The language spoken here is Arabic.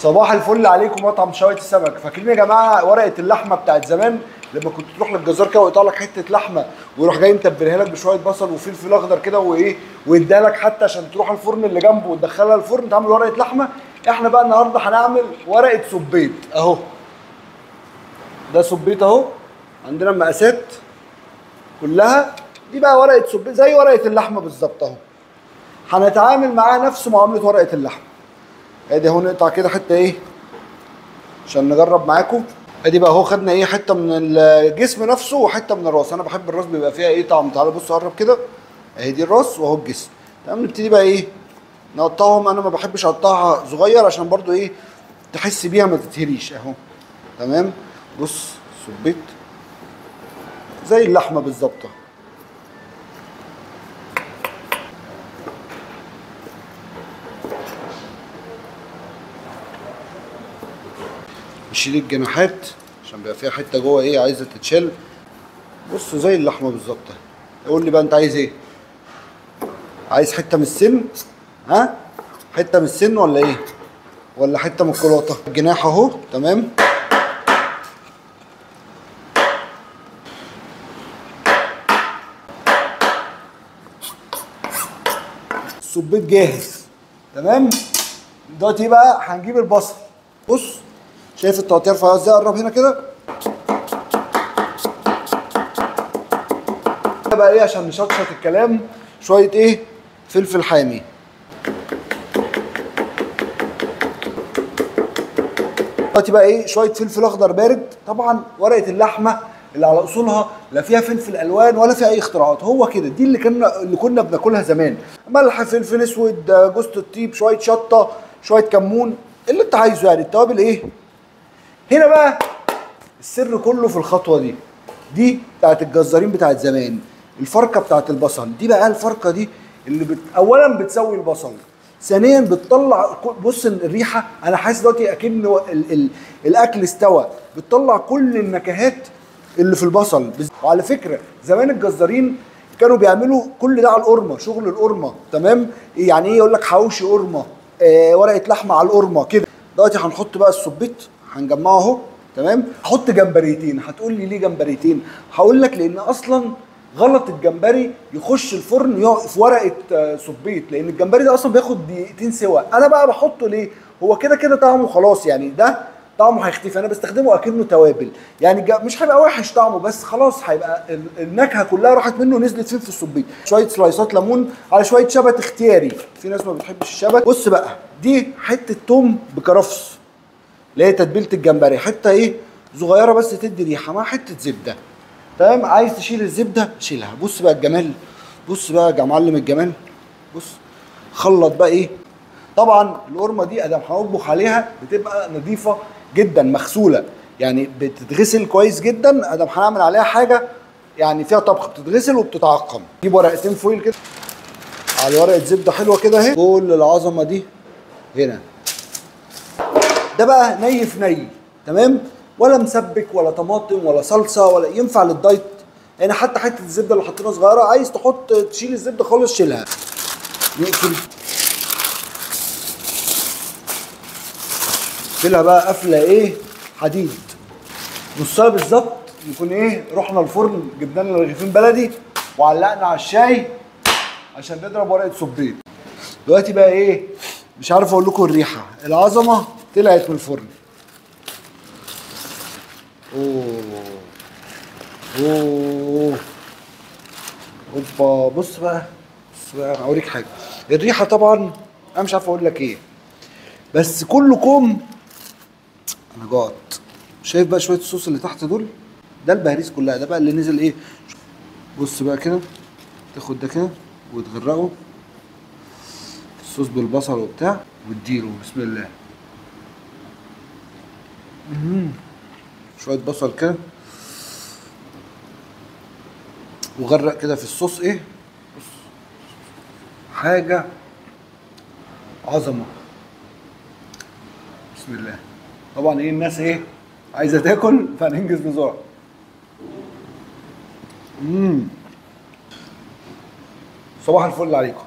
صباح الفل عليكم مطعم شوية السمك. فاكرين يا جماعه ورقه اللحمه بتاعت زمان لما كنت تروح للجزار كده ويقطع لك حته لحمه ويروح جاي متبلها لك بشويه بصل وفلفل اخضر كده وايه ويديها لك حتى عشان تروح الفرن اللي جنبه وتدخلها الفرن تعمل ورقه لحمه. احنا بقى النهارده هنعمل ورقه سبيط اهو. ده سبيط اهو، عندنا المقاسات كلها دي بقى ورقه سبيط زي ورقه اللحمه بالظبط اهو. هنتعامل معاها نفس معامله ورقه اللحمه. ادي اهو نقطع كده حته ايه عشان نجرب معاكم. ادي بقى اهو خدنا ايه حته من الجسم نفسه وحته من الراس. انا بحب الراس بيبقى فيها ايه طعم. تعالوا بصوا قرب كده اهي دي الراس واهو الجسم. تمام نبتدي بقى ايه نقطعهم. انا ما بحبش اقطعها صغير عشان برضو ايه تحس بيها ما تتهريش اهو. تمام بص سبيت زي اللحمه بالظبط. نشيل الجناحات عشان بيبقى فيها حته جوه ايه عايزه تتشال. بص زي اللحمه بالظبط. قول لي بقى انت عايز ايه؟ عايز حته من السن؟ ها؟ حته من السن ولا ايه؟ ولا حته من الكلاطه؟ الجناح اهو تمام. السبيط جاهز تمام. دلوقتي بقى هنجيب البصل. بص شايف التقطيع رفيع ازاي؟ قرب هنا كده بقى ايه عشان نشطشط الكلام شويه ايه فلفل حامي. دلوقتي بقى ايه شويه فلفل اخضر بارد. طبعا ورقه اللحمه اللي على اصولها لا فيها فلفل الوان ولا فيها اي اختراعات، هو كده دي اللي كنا بناكلها زمان. ملح فلفل اسود جوز الطيب شويه شطه شويه كمون اللي انت عايزه يعني التوابل ايه. هنا بقى السر كله في الخطوه دي بتاعت الجزارين بتاعت زمان. الفركه بتاعت البصل دي بقى الفركه دي اللي اولا بتسوي البصل، ثانيا بتطلع بص الريحه. انا حاسس دلوقتي اكن الاكل استوى. بتطلع كل النكهات اللي في البصل. وعلى فكره زمان الجزارين كانوا بيعملوا كل ده على القرمه، شغل القرمه تمام. يعني ايه يقول لك حواوشي قرمه ورقه لحمه على القرمه كده. دلوقتي هنحط بقى السبيط هنجمعه اهو تمام. هحط جمبريتين. هتقول لي ليه جمبريتين؟ هقول لك لان اصلا غلط الجمبري يخش الفرن في ورقه سبيط، لان الجمبري ده اصلا بياخد دقيقتين سوا. انا بقى بحطه ليه؟ هو كده كده طعمه خلاص يعني ده طعمه هيختفي. انا بستخدمه اكنه توابل يعني مش هيبقى وحش طعمه بس خلاص هيبقى النكهه كلها راحت منه نزلت فين في السبيط. شويه سلايصات ليمون على شويه شبت اختياري، في ناس ما بتحبش الشبت. بص بقى دي حته توم بكرفس اللي هي تتبيله الجمبري، حته ايه صغيره بس تدي ريحه مع حته زبده تمام. عايز تشيل الزبده شيلها. بص بقى الجمال، بص بقى يا معلم الجمال. بص خلط بقى ايه. طبعا القرمه دي ادام هنطبخ عليها بتبقى نظيفه جدا مغسوله يعني بتتغسل كويس جدا. ادام هنعمل عليها حاجه يعني فيها طبخ بتتغسل وبتتعقم. جيب ورقتين فويل كده على ورقه زبده حلوه كده اهي. كل العظمه دي هنا. ده بقى ني في ني تمام، ولا مسبك ولا طماطم ولا صلصه ولا ينفع للدايت يعني. حتى حته الزبده اللي حطيناها صغيره عايز تشيل الزبده خالص شيلها. نقفل قفلها بقى قفله ايه حديد نصها بالظبط. يكون ايه رحنا الفرن جبنا لنا رغيفين بلدي وعلقنا على الشاي عشان نضرب ورقه سبيط. دلوقتي بقى ايه مش عارف اقول لكم الريحه العظمه طلعت من الفرن. اوه اوبا. بص بقى انا اوريك حاجه. الريحه طبعا انا مش عارف اقول لك ايه بس كله كوم. انا جوعت. شايف بقى شويه الصوص اللي تحت دول؟ ده البهاريز كلها. ده بقى اللي نزل ايه. بص بقى كده تاخد ده كده وتغرقه الصوص بالبصل وبتاع وتديله بسم الله. شويه بصل كده وغرق كده في الصوص ايه. بص حاجه عظمه بسم الله. طبعا ايه الناس ايه عايزه تاكل فهننجز بسرعه. صباح الفل عليكم.